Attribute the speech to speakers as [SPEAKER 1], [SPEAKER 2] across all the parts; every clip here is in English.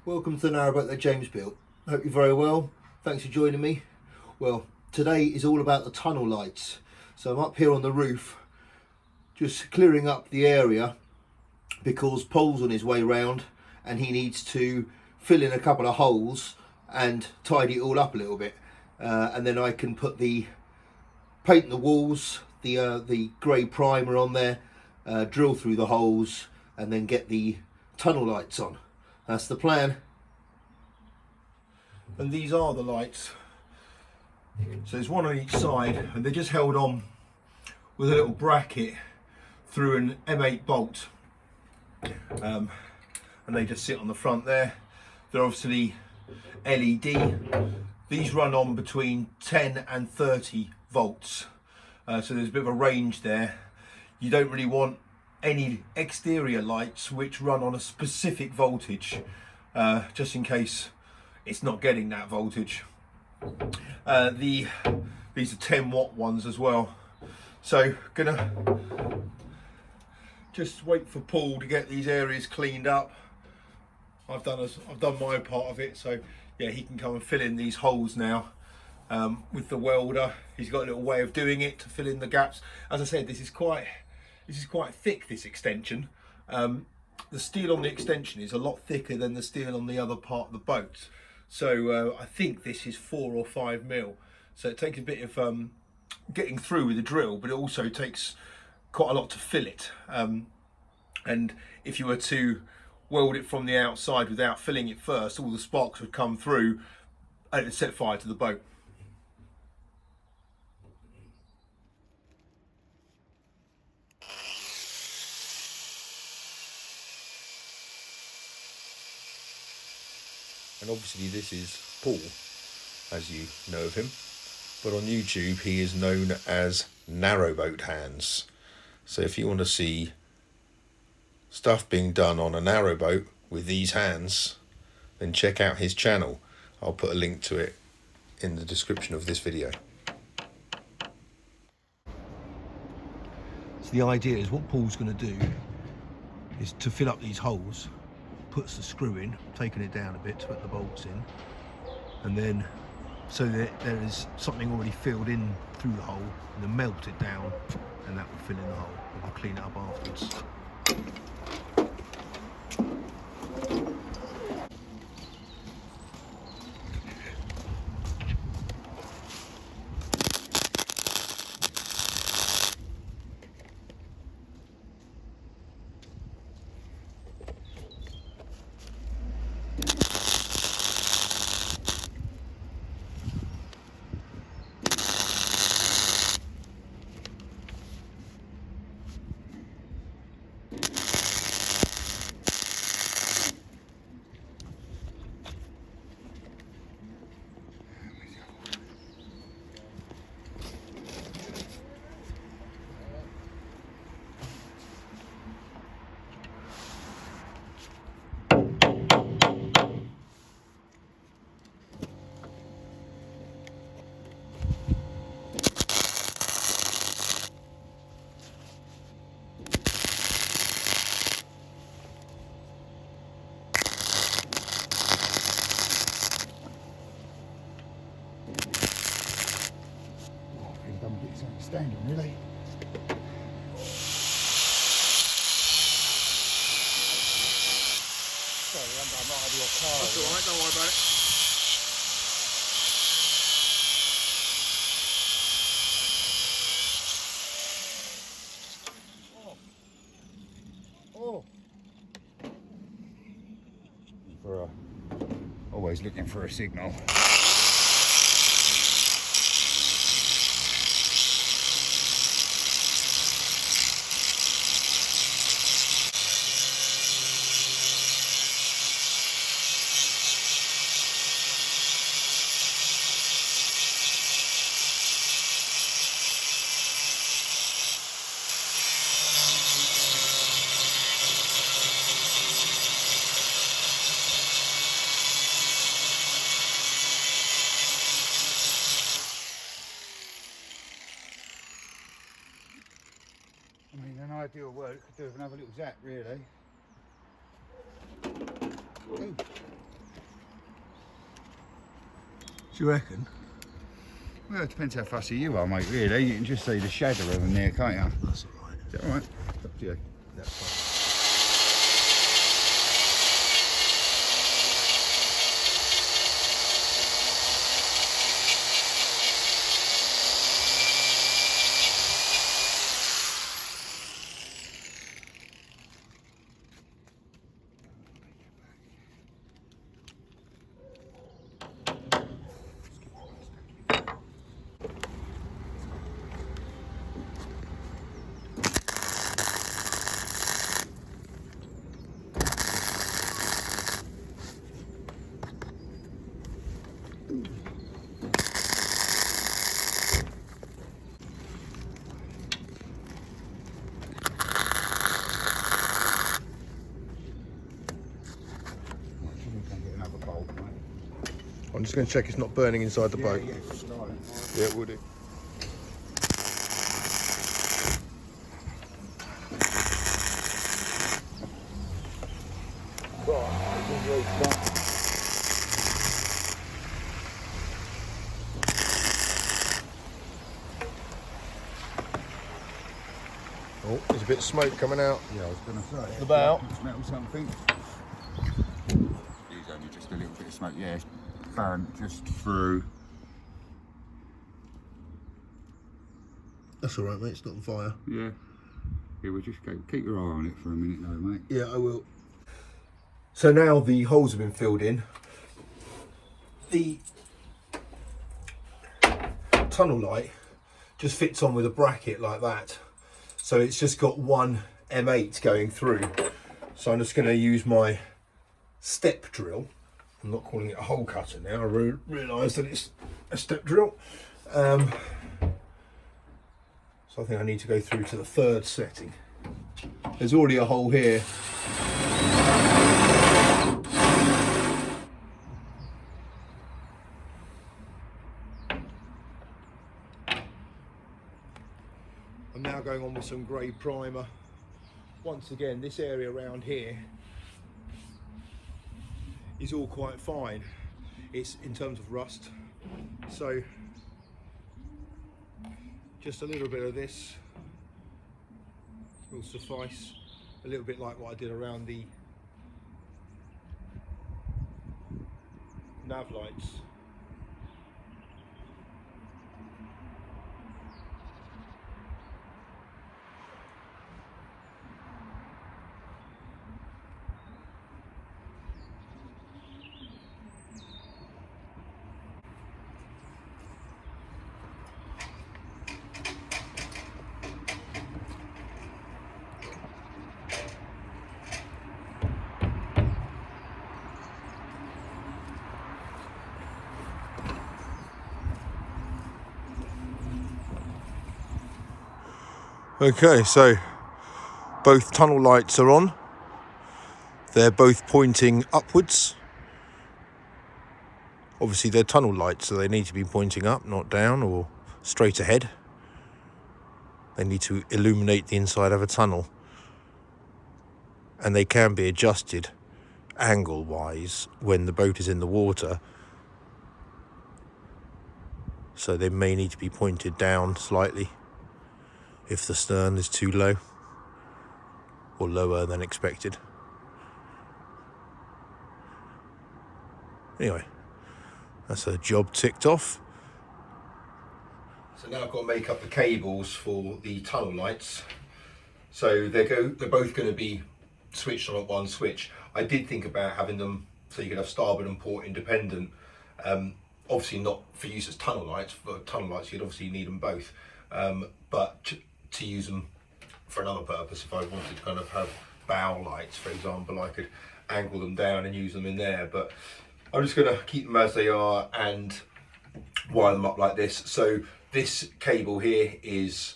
[SPEAKER 1] Welcome to the Narrowboat that James built. Hope you're very well. Thanks for joining me. Well, today is all about the tunnel lights. So I'm up here on the roof, just clearing up the area because Paul's on his way round and he needs to fill in a couple of holes and tidy it all up a little bit. And then I can put the paint the walls, the grey primer on there, drill through the holes and then get the tunnel lights on. That's the plan. And these are the lights. So there's one on each side and they're just held on with a little bracket through an M8 bolt. And they just sit on the front there. They're obviously LED. These run on between 10 and 30 volts. So there's a bit of a range there. You don't really want any exterior lights which run on a specific voltage, just in case it's not getting that voltage. These are 10 watt ones as well. So gonna just wait for Paul to get these areas cleaned up. I've done my part of it, so yeah, he can come and fill in these holes now with the welder. He's got a little way of doing it to fill in the gaps. As I said, this is quite thick, this extension. The steel on the extension is a lot thicker than the steel on the other part of the boat. So I think this is 4 or 5 mil. So it takes a bit of getting through with the drill, but it also takes quite a lot to fill it. And if you were to weld it from the outside without filling it first, all the sparks would come through and it would set fire to the boat. And obviously this is Paul, as you know of him, but on YouTube he is known as Narrowboat Hands. So if you want to see stuff being done on a narrowboat with these hands, then check out his channel. I'll put a link to it in the description of this video. So the idea is what Paul's going to do is to fill up these holes, puts the screw in, taking it down a bit to put the bolts in, and then so that there is something already filled in through the hole, and then melt it down, and that will fill in the hole. We'll clean it up afterwards. Standing, really. Sorry, I'm not out of your car. That's all right, don't worry about it. Oh. Always looking for a signal. I mean, an ideal world could do with another little zap, really. Ooh. Do you reckon?
[SPEAKER 2] Well, it depends how fussy you are, mate, really. You can just see the shadow of them there, can't you?
[SPEAKER 1] That's all right.
[SPEAKER 2] Is that all right? It's up to you.
[SPEAKER 1] That's fine. I'm just going to check it's not burning inside the boat. Yeah, it will do. Oh, there's a bit of smoke coming out.
[SPEAKER 2] Yeah, I was going to say.
[SPEAKER 1] The bow.
[SPEAKER 2] Smell something. There's only just a little bit of smoke. Yeah, it's burnt just through.
[SPEAKER 1] That's all right, mate. It's not on fire.
[SPEAKER 2] Yeah. Yeah, we'll just go. Keep your eye on it for a minute, though, mate.
[SPEAKER 1] Yeah, I will. So now the holes have been filled in. The tunnel light just fits on with a bracket like that. So it's just got one M8 going through. So I'm just going to use my step drill. I'm not calling it a hole cutter now. I realise that it's a step drill. So I think I need to go through to the third setting. There's already a hole here. I'm now going on with some grey primer. Once again, this area around here is all quite fine. It's in terms of rust. So just a little bit of this will suffice. A little bit like what I did around the nav lights. Okay, so both tunnel lights are on. They're both pointing upwards. Obviously they're tunnel lights, so they need to be pointing up, not down or straight ahead. They need to illuminate the inside of a tunnel. And they can be adjusted angle-wise when the boat is in the water. So they may need to be pointed down slightly if the stern is too low or lower than expected. Anyway, that's a job ticked off. So now I've got to make up the cables for the tunnel lights. So they're both going to be switched on at one switch. I did think about having them so you could have starboard and port independent. Obviously not for use as tunnel lights. For tunnel lights you'd obviously need them both. But to use them for another purpose, if I wanted to kind of have bow lights, for example, I could angle them down and use them in there. But I'm just going to keep them as they are and wire them up like this. So this cable here is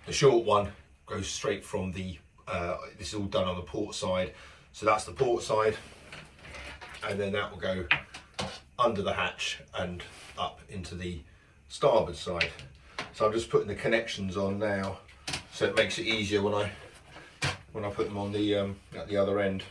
[SPEAKER 1] the short one, goes straight from the, this is all done on the port side. So that's the port side, and then that will go under the hatch and up into the starboard side. So I'm just putting the connections on now, so it makes it easier when I put them on the at the other end.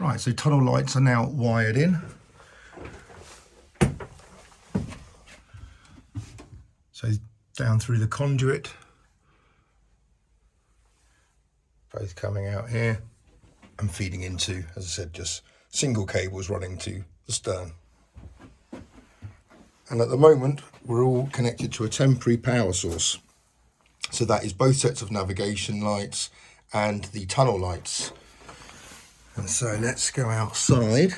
[SPEAKER 1] Right, so tunnel lights are now wired in. So down through the conduit, both coming out here and feeding into, as I said, just single cables running to the stern. And at the moment, we're all connected to a temporary power source. So that is both sets of navigation lights and the tunnel lights. And so let's go outside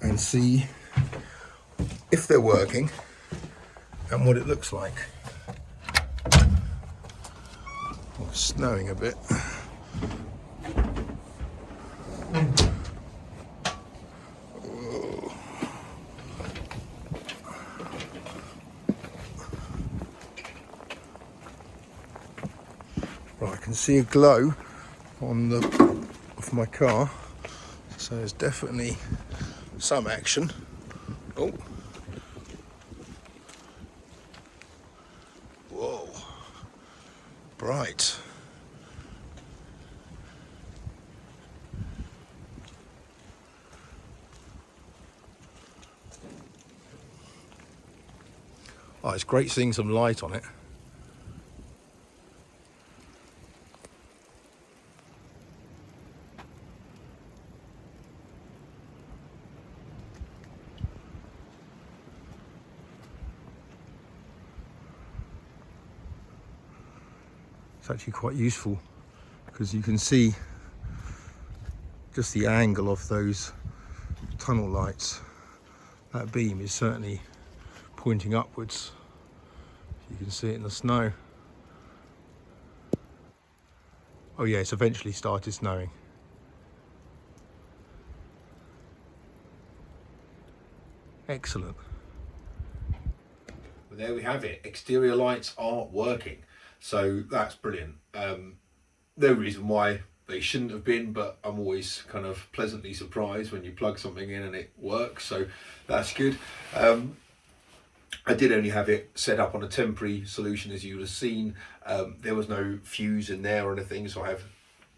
[SPEAKER 1] and see if they're working and what it looks like. Oh, it's snowing a bit. Whoa. Right, I can see a glow on the of my car, so there's definitely some action. Oh. Whoa. Bright. Oh, it's great seeing some light on it. It's actually quite useful because you can see just the angle of those tunnel lights. That beam is certainly pointing upwards. You can see it in the snow. Oh yeah, it's eventually started snowing. Excellent. Well, there we have it. Exterior lights are working. So that's brilliant. No reason why they shouldn't have been, but I'm always kind of pleasantly surprised when you plug something in and it works. So that's good. I did only have it set up on a temporary solution, as you would have seen. There was no fuse in there or anything, so I have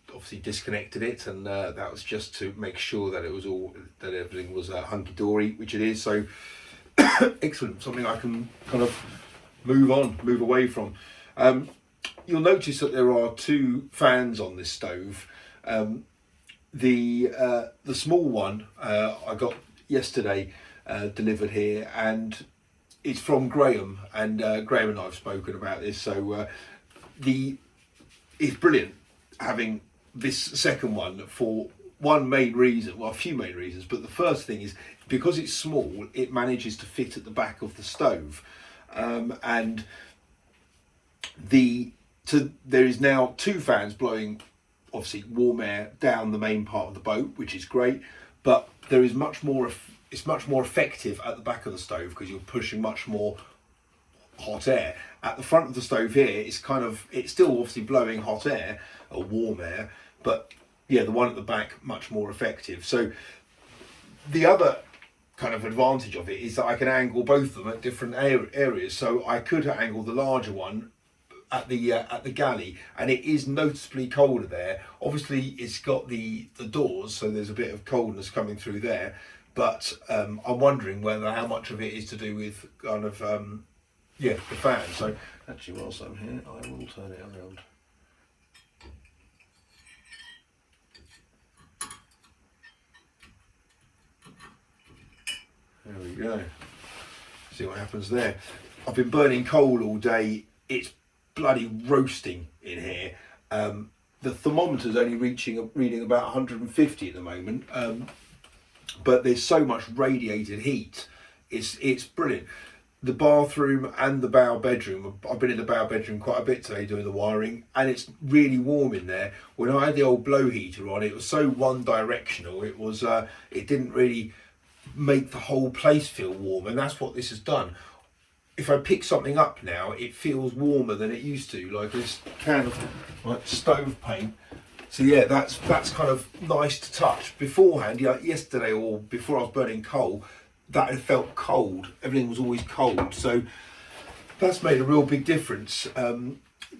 [SPEAKER 1] obviously disconnected it, and that was just to make sure that it was that everything was hunky-dory, which it is. So excellent, something I can kind of move away from. You'll notice that there are two fans on this stove. The small one I got yesterday delivered here, and it's from Graham, and Graham and I have spoken about this. So it's brilliant having this second one for one main reason, well, a few main reasons, but the first thing is because it's small, it manages to fit at the back of the stove, and there is now two fans blowing obviously warm air down the main part of the boat, which is great, but there is it's much more effective at the back of the stove because you're pushing much more hot air. At the front of the stove here, it's still obviously blowing hot air or warm air, but yeah, the one at the back much more effective. So the other kind of advantage of it is that I can angle both of them at different areas. So I could angle the larger one at the galley, and it is noticeably colder there. Obviously it's got the doors, so there's a bit of coldness coming through there, but I'm wondering how much of it is to do with kind of the fan. So actually, whilst I'm here, I will turn it around. There we go. See what happens there. I've been burning coal all day. It's bloody roasting in here. The thermometer's only reading about 150 at the moment, but there's so much radiated heat. It's brilliant. The bathroom and the bow bedroom, I've been in the bow bedroom quite a bit today doing the wiring, and it's really warm in there. When I had the old blow heater on, it was so one directional. It didn't really make the whole place feel warm, and that's what this has done. If I pick something up now, it feels warmer than it used to, like this can of like stove paint. So yeah, that's kind of nice to touch. Beforehand, yesterday or before I was burning coal, that had felt cold. Everything was always cold. So that's made a real big difference,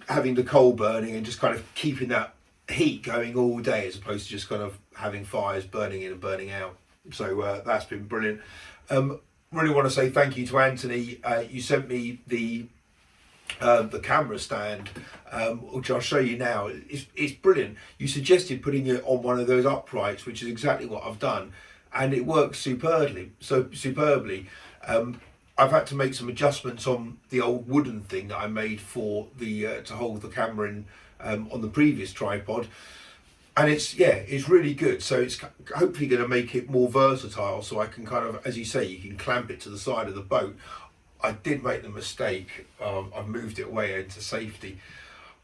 [SPEAKER 1] having the coal burning and just kind of keeping that heat going all day as opposed to just kind of having fires burning in and burning out. So that's been brilliant. Really want to say thank you to Anthony. You sent me the camera stand, which I'll show you now. It's brilliant. You suggested putting it on one of those uprights, which is exactly what I've done, and it works superbly. I've had to make some adjustments on the old wooden thing that I made for the to hold the camera in on the previous tripod, and it's really good. So it's hopefully going to make it more versatile, so I can kind of, as you say, you can clamp it to the side of the boat. I did make the mistake. I've moved it away into safety.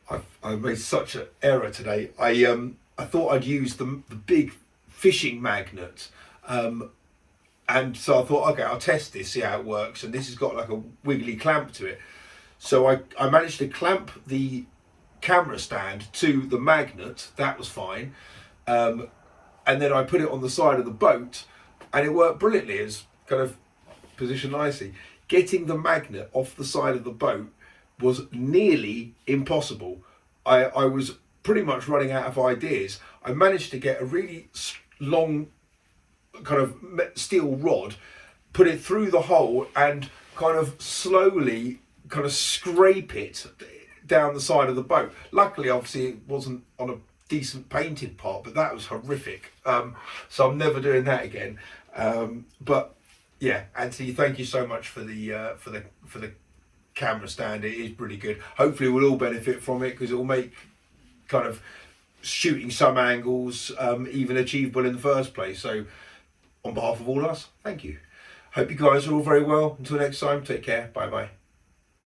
[SPEAKER 1] I've made such an error today. I thought I'd use the big fishing magnet, and so I thought, okay, I'll test this, see how it works. And this has got like a wiggly clamp to it. So I managed to clamp the camera stand to the magnet. That was fine. And then I put it on the side of the boat, and it worked brilliantly. It's kind of positioned nicely. Getting the magnet off the side of the boat was nearly impossible. I was pretty much running out of ideas. I managed to get a really long kind of steel rod, put it through the hole, and kind of slowly kind of scrape it down the side of the boat. Luckily, obviously, it wasn't on a decent painted part, but that was horrific. So I'm never doing that again. But yeah, Anthony, thank you so much for the camera stand. It is pretty good. Hopefully we'll all benefit from it, because it will make kind of shooting some angles even achievable in the first place. So on behalf of all of us, thank you. Hope you guys are all very well. Until next time, take care. Bye bye.